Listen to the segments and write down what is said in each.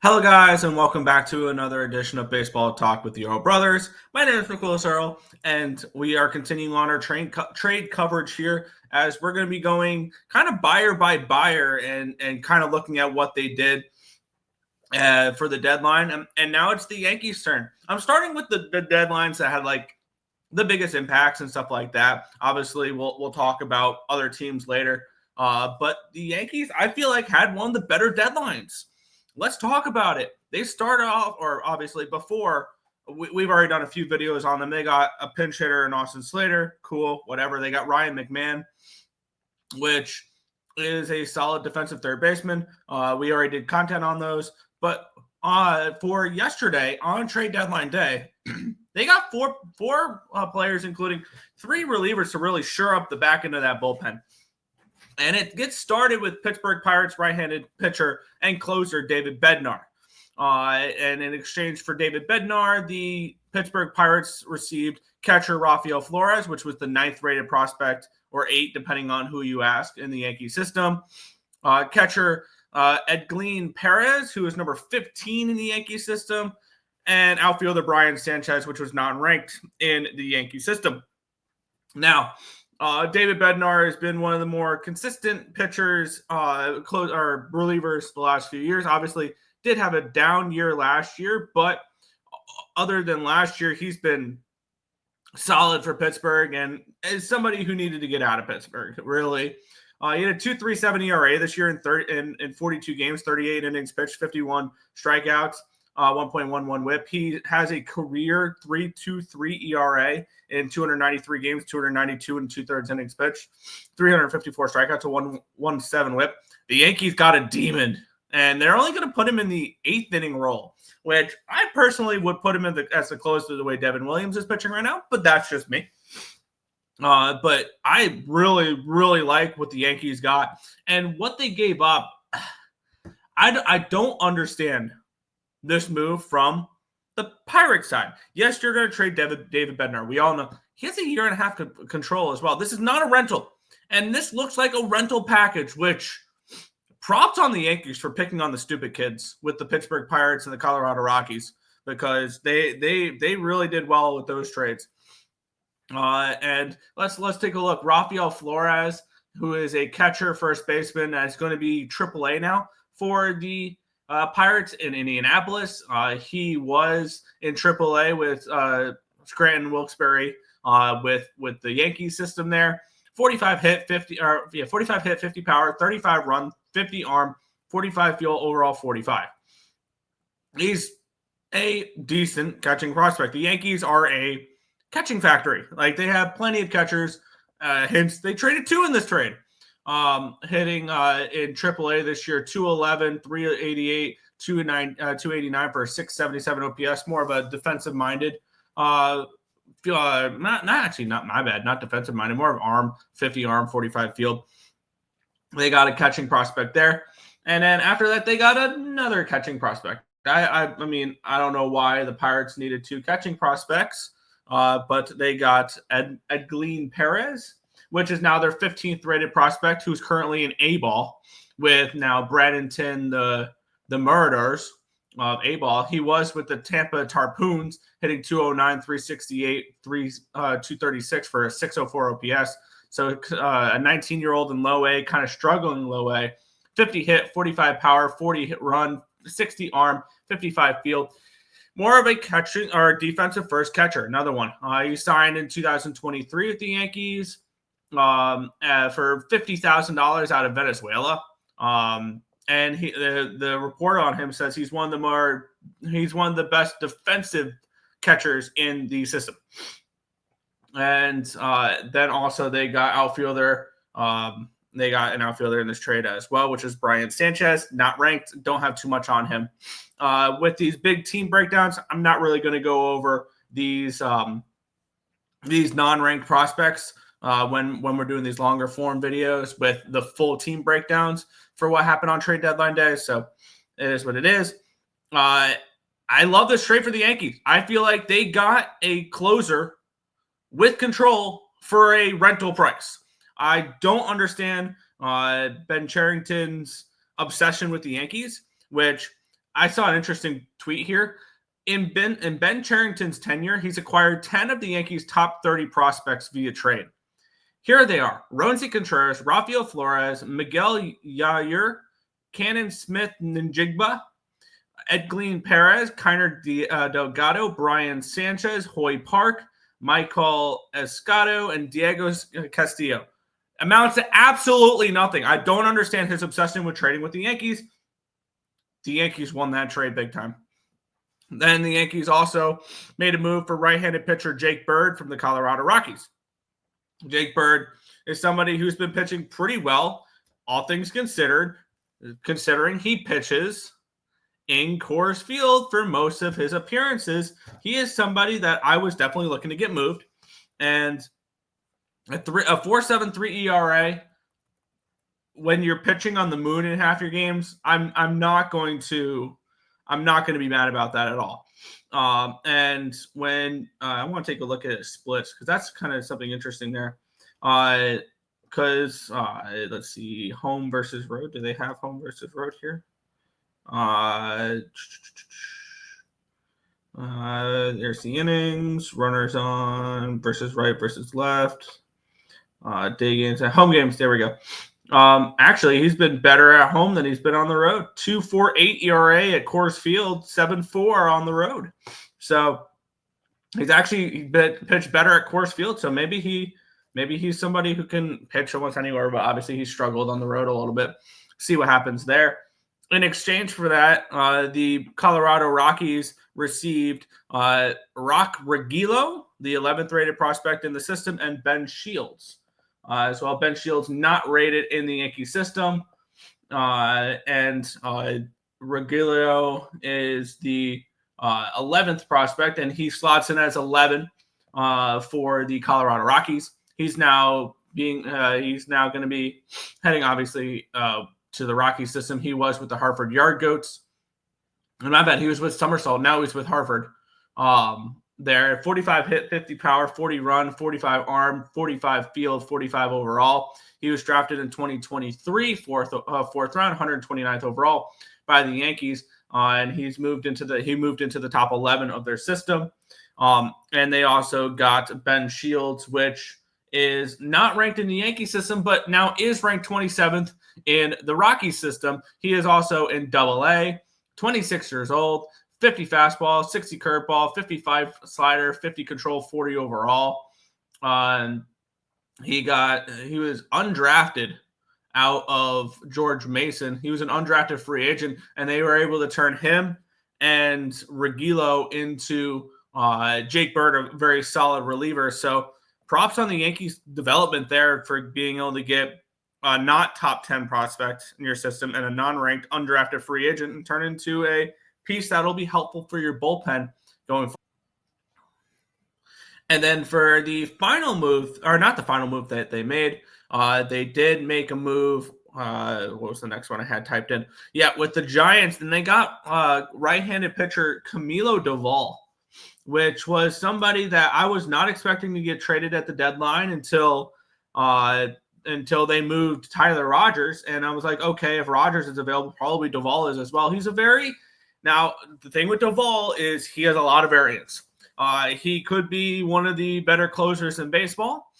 Hello, guys, and welcome back to another edition of Baseball Talk with the Earle Brothers. My name is Nicholas Earle, and we are continuing on our trade coverage here as we're going to be going kind of buyer by buyer and kind of looking at what they did for the deadline. And now it's the Yankees' turn. I'm starting with the deadlines that had like the biggest impacts and stuff like that. Obviously, we'll talk about other teams later. But the Yankees, I feel like, had one of the better deadlines. Let's talk about it. They started off, or obviously before, we've already done a few videos on them. They got a pinch hitter in Austin Slater. Cool, whatever. They got Ryan McMahon, which is a solid defensive third baseman. We already did content on those. But for yesterday, on trade deadline day, they got four players, including three relievers, to really shore up the back end of that bullpen. And it gets started with Pittsburgh Pirates right-handed pitcher and closer David Bednar. And in exchange for David Bednar, the Pittsburgh Pirates received catcher Rafael Flores, which was the 9th-rated prospect, or 8, depending on who you ask, in the Yankee system. Catcher Edgleen Pérez, who is number 15 in the Yankee system. And outfielder Brian Sánchez, which was not ranked in the Yankee system. Now, David Bednar has been one of the more consistent pitchers, or relievers the last few years. Obviously, did have a down year last year, but other than last year, he's been solid for Pittsburgh and is somebody who needed to get out of Pittsburgh, really. He had a 2.37 ERA this year in 42 games, 38 innings pitched, 51 strikeouts. 1.11 whip. He has a career 3.23 ERA in 293 games, 292 and 2/3 innings pitched, 354 strikeouts, a 1.17 whip. The Yankees got a demon, and they're only going to put him in the 8th inning role, which I personally would put him as the close to the way Devin Williams is pitching right now, but that's just me. But I really, really like what the Yankees got, and what they gave up. I don't understand this move from the Pirates side. Yes, you're going to trade David Bednar. We all know he has a year and a half control as well. This is not a rental, and this looks like a rental package, which props on the Yankees for picking on the stupid kids with the Pittsburgh Pirates and the Colorado Rockies, because they really did well with those trades. And let's take a look. Rafael Flores, who is a catcher, first baseman, is going to be AAA now for the Pirates in Indianapolis. He was in AAA with Scranton Wilkes-Barre with the Yankees system there. 45 hit, 50 power, 35 run, 50 arm, 45 field, overall 45. He's a decent catching prospect. The Yankees are a catching factory. Like, they have plenty of catchers. Hence, they traded 2 in this trade. Hitting in AAA this year, 211, 388, 289 for a 677 OPS. More of a defensive minded, not defensive minded, more of arm, 50 arm, 45 field. They got a catching prospect there, and then after that, they got another catching prospect. I mean, I don't know why the Pirates needed 2 catching prospects, but they got Edgleen Pérez, which is now their 15th rated prospect, who's currently an A-ball with now Bradenton, the Murders of A-ball. He was with the Tampa Tarpoons, hitting 209, 368, 236 for a 604 OPS. So a 19-year-old in low A, kind of struggling low A, 50 hit, 45 power, 40 hit run, 60 arm, 55 field. More of a catching or defensive first catcher. Another one. He signed in 2023 with the Yankees for $50,000 out of Venezuela. And the report on him says he's one of the best defensive catchers in the system. And then also they got outfielder. They got an outfielder in this trade as well, which is Brian Sánchez, not ranked. Don't have too much on him. With these big team breakdowns, I'm not really going to go over these non-ranked prospects when we're doing these longer form videos with the full team breakdowns for what happened on trade deadline day. So it is what it is. I love this trade for the Yankees. I feel like they got a closer with control for a rental price. I don't understand Ben Cherington's obsession with the Yankees, which I saw an interesting tweet here. In Ben Cherington's tenure, he's acquired 10 of the Yankees' top 30 prospects via trade. Here they are: Roansy Contreras, Rafael Flores, Miguel Yair, Cannon Smith Njigba, Edgleen Pérez, Kiner Delgado, Brian Sánchez, Hoy Park, Michael Escado, and Diego Castillo. Amounts to absolutely nothing. I don't understand his obsession with trading with the Yankees. The Yankees won that trade big time. Then the Yankees also made a move for right-handed pitcher Jake Bird from the Colorado Rockies. Jake Bird is somebody who's been pitching pretty well, all things considered, considering he pitches in Coors Field for most of his appearances. He is somebody that I was definitely looking to get moved. And a 4.73 ERA, when you're pitching on the moon in half your games, I'm not going to be mad about that at all. And when I want to take a look at splits, because that's kind of something interesting there. Because let's see, home versus road. Do they have home versus road here? There's the innings, runners on versus right versus left. Day games, home games. There we go. Actually, he's been better at home than he's been on the road. 2.48 ERA at Coors Field, 7.4 on the road. So he's actually pitched better at Coors Field. So maybe he's somebody who can pitch almost anywhere, but obviously he struggled on the road a little bit. See what happens there. In exchange for that, the Colorado Rockies received Rock Riggio, the 11th rated prospect in the system, and Ben Shields. As well, Ben Shields not rated in the Yankee system. And Riggio is the 11th prospect, and he slots in as 11 for the Colorado Rockies. He's now going to be heading, obviously, to the Rockies system. He was with the Hartford Yard Goats. And my bad, he was with Somersault. Now he's with Hartford. There, 45 hit, 50 power, 40 run, 45 arm, 45 field, 45 overall. He was drafted in 2023, fourth round, 129th overall by the Yankees, and he moved into the top 11 of their system. And they also got Ben Shields, which is not ranked in the Yankee system, but now is ranked 27th in the Rockies system. He is also in AA, 26 years old. 50 fastball, 60 curveball, 55 slider, 50 control, 40 overall. He was undrafted out of George Mason. He was an undrafted free agent, and they were able to turn him and Riggio into Jake Bird, a very solid reliever. So props on the Yankees development there for being able to get a not top 10 prospect in your system and a non-ranked undrafted free agent and turn into a piece that'll be helpful for your bullpen going forward. And then for the final move, or not the final move that they made, they did make a move. What was the next one I had typed in? Yeah, with the Giants, and they got right-handed pitcher Camilo Doval, which was somebody that I was not expecting to get traded at the deadline until they moved Tyler Rogers. And I was like, okay, if Rogers is available, probably Doval is as well. Now, the thing with Doval is he has a lot of variance. He could be one of the better closers in baseball,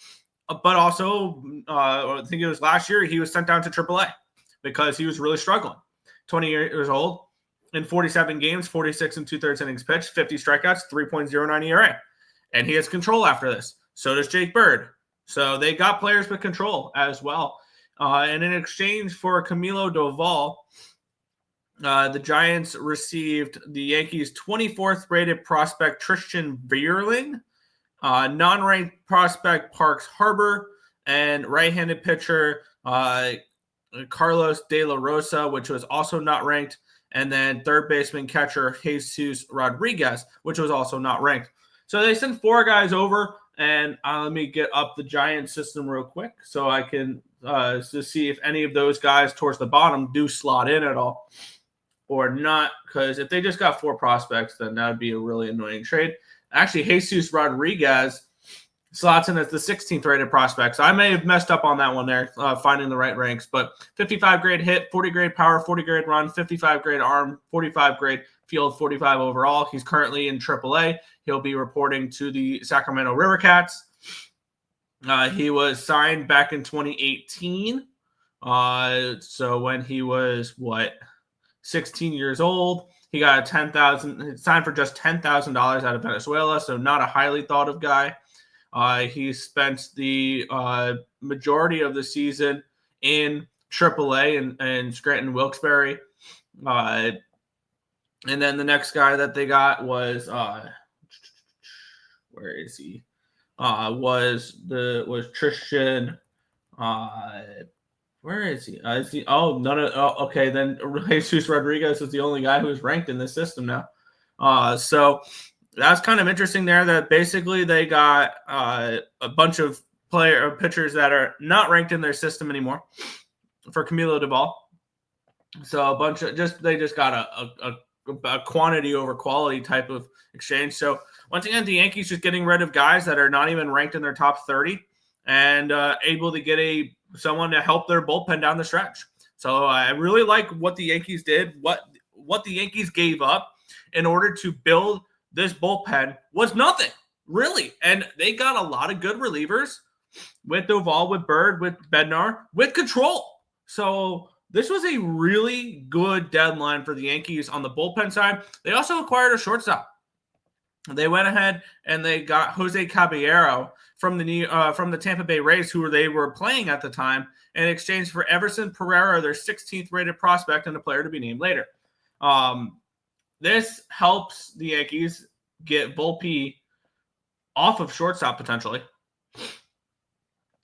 but also, I think it was last year, he was sent down to AAA because he was really struggling. 20 years old, in 47 games, 46 and 2/3 innings pitched, 50 strikeouts, 3.09 ERA. And he has control after this. So does Jake Bird. So they got players with control as well. And in exchange for Camilo Doval, the Giants received the Yankees' 24th rated prospect Trystan Vrieling, non-ranked prospect Parks Harber, and right-handed pitcher Carlos De La Rosa, which was also not ranked, and then third baseman catcher Jesus Rodriguez, which was also not ranked. So they sent 4 guys over, and let me get up the Giants system real quick so I can to see if any of those guys towards the bottom do slot in at all or not, because if they just got 4 prospects, then that would be a really annoying trade. Actually, Jesus Rodriguez slots in as the 16th rated prospect. So I may have messed up on that one there, finding the right ranks. But 55 grade hit, 40 grade power, 40 grade run, 55 grade arm, 45 grade field, 45 overall. He's currently in AAA. He'll be reporting to the Sacramento River Cats. He was signed back in 2018. So when he was, 16 years old. He got signed for just $10,000 out of Venezuela, so not a highly thought of guy. He spent the majority of the season in AAA and Scranton Wilkes-Barre. And then the next guy that they got was where is he? Was Trystan. Where is he? Okay, then Jesus Rodriguez is the only guy who's ranked in this system now. So that's kind of interesting there, that basically they got a bunch of pitchers that are not ranked in their system anymore for Camilo Doval. So they just got a quantity over quality type of exchange. So once again, the Yankees just getting rid of guys that are not even ranked in their top 30 and able to get someone to help their bullpen down the stretch. So I really like what the Yankees did. What the Yankees gave up in order to build this bullpen was nothing, really. And they got a lot of good relievers with Doval, with Bird, with Bednar, with control. So this was a really good deadline for the Yankees on the bullpen side. They also acquired a shortstop. They went ahead and they got José Caballero from the Tampa Bay Rays, who they were playing at the time, in exchange for Everson Pereira, their 16th rated prospect and a player to be named later. This helps the Yankees get Volpe off of shortstop potentially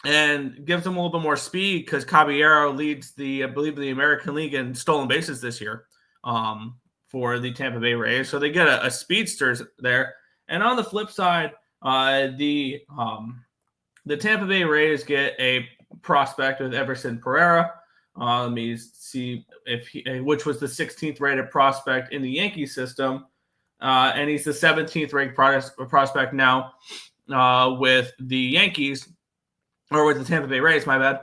and gives them a little bit more speed, because Caballero leads the American League in stolen bases this year for the Tampa Bay Rays. So they get a speedster there. And on the flip side, the Tampa Bay Rays get a prospect with Everson Pereira. Let me see which was the 16th rated prospect in the Yankee system. And he's the 17th ranked prospect now with the Yankees, or with the Tampa Bay Rays, my bad,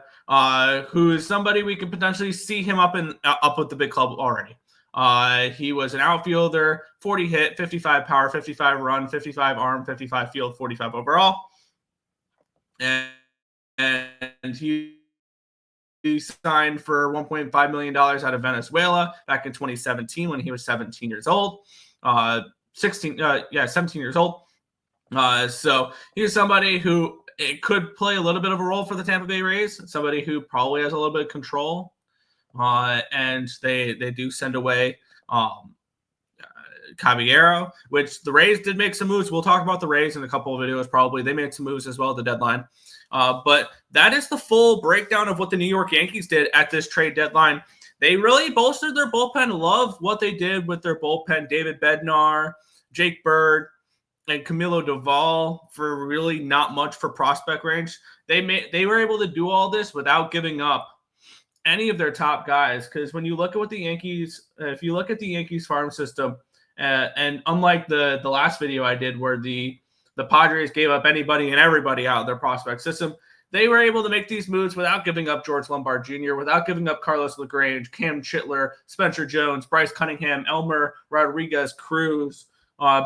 who is somebody we could potentially see him up with the big club already. He was an outfielder, 40 hit, 55 power, 55 run, 55 arm, 55 field, 45 overall. And he signed for $1.5 million out of Venezuela back in 2017 when he was 17 years old. 17 years old. So he's somebody who could play a little bit of a role for the Tampa Bay Rays, somebody who probably has a little bit of control. And they do send away Caballero, which the Rays did make some moves. We'll talk about the Rays in a couple of videos probably. They made some moves as well at the deadline. But that is the full breakdown of what the New York Yankees did at this trade deadline. They really bolstered their bullpen. Love what they did with their bullpen. David Bednar, Jake Bird, and Camilo Doval for really not much for prospect range. They were able to do all this without giving up any of their top guys, because when you look at what the Yankees, if you look at the Yankees farm system, and unlike the last video I did where the Padres gave up anybody and everybody out of their prospect system, they were able to make these moves without giving up George Lombard Jr., without giving up Carlos LaGrange, Cam Chitler, Spencer Jones, Bryce Cunningham, Elmer Rodriguez, Cruz,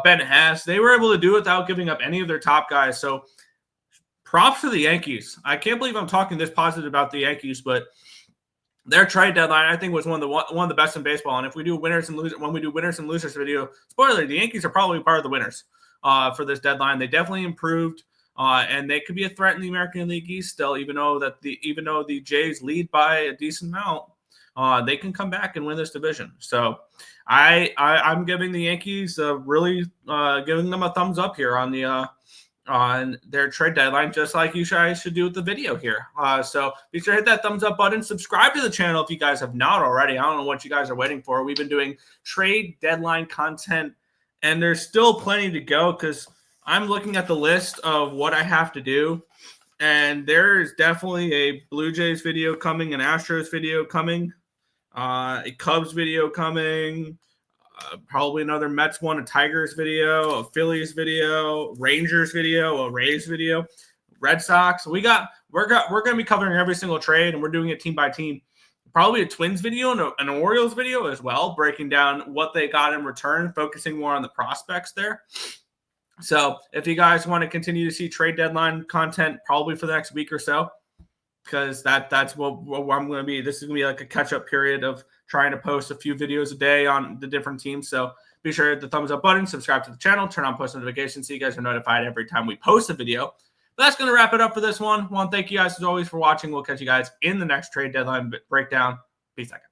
Ben Hess. They were able to do it without giving up any of their top guys. So props to the Yankees. I can't believe I'm talking this positive about the Yankees, but their trade deadline, I think, was one of the best in baseball. And if we do winners and losers, when we do winners and losers video, spoiler, the Yankees are probably part of the winners for this deadline. They definitely improved, and they could be a threat in the American League East still, even though the Jays lead by a decent amount. They can come back and win this division. So I'm giving the Yankees really giving them a thumbs up here on their trade deadline, just like you guys should do with the video here. So be sure to hit that thumbs up button. Subscribe to the channel if you guys have not already. I don't know what you guys are waiting for. We've been doing trade deadline content, and there's still plenty to go, because I'm looking at the list of what I have to do, and there is definitely a Blue Jays video coming, an Astros video coming, a Cubs video coming, probably another Mets one, a Tigers video, a Phillies video, Rangers video, a Rays video, Red Sox. We're going to be covering every single trade, and we're doing it team by team. Probably a Twins video and an Orioles video as well, breaking down what they got in return, focusing more on the prospects there. So if you guys want to continue to see trade deadline content probably for the next week or so, because that's what I'm going to be. This is going to be like a catch-up period of trying to post a few videos a day on the different teams. So be sure to hit the thumbs up button, subscribe to the channel, turn on post notifications so you guys are notified every time we post a video. But that's going to wrap it up for this one. Thank you guys as always for watching. We'll catch you guys in the next trade deadline breakdown. Peace out, guys.